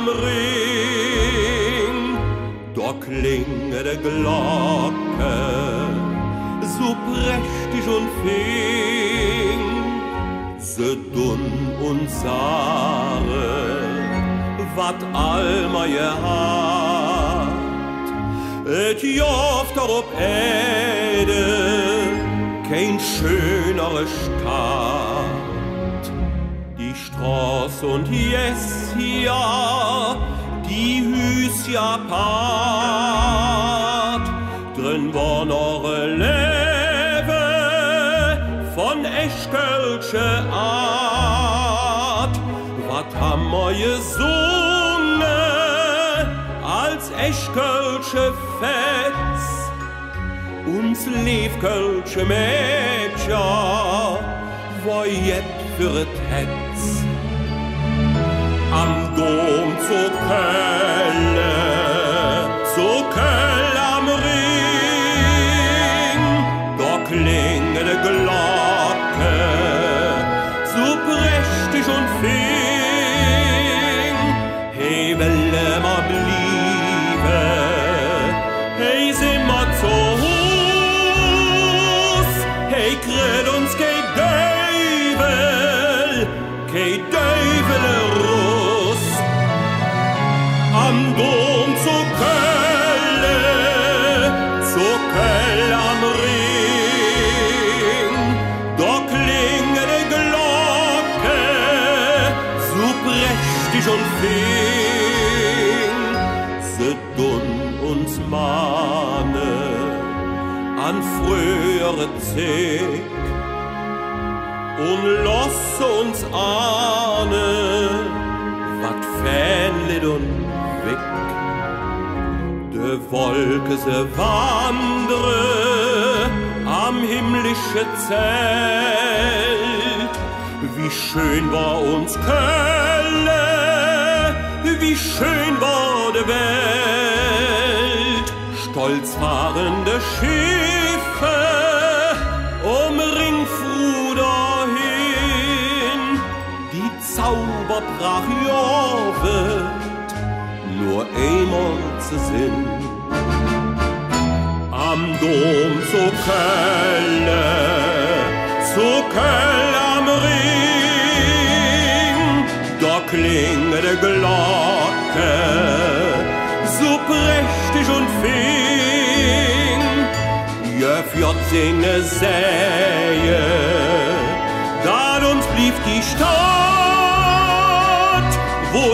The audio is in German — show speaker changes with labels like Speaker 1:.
Speaker 1: am Ring, da klinge de Glocke so prächtig und fing, se dun und sare, wat allma je hat, et joft op Ede, kein schönere Stadt. Die Straß und Jessia, die Hüsja part, drin war noch Lebe von Eschkölsche Art. Wat haben wir gesungen als Eschkölsche Fetz? Uns lief Kölsche Mädchen, wo jet für et Hetz. Am Dom zu Köln am Ring, da klinge de Glocke, so prächtig und fing. Hey, will ma bliebe, hey, sind ma zu Hus, hey, krieg uns kein Teufel Russ. Am Dom zu Köln am Ring, da klinge de Glocke, so prächtig und fing, se dun uns mahne an frühere Zeit und lass uns ahnen, wat fähnlit und weg. De Wolke se wandre am himmlische Zelt. Wie schön war uns Kölle, wie schön war de Welt. Stolz fahrende Schiffe umringt dahin, die Zauberpracht wird nur einmal zu sinn. Am Dom zu Köln am Ring, da klinge de Glocke, so prächtig und fing. Jöfjott singe sähe, dat uns blieb die Stadt, wo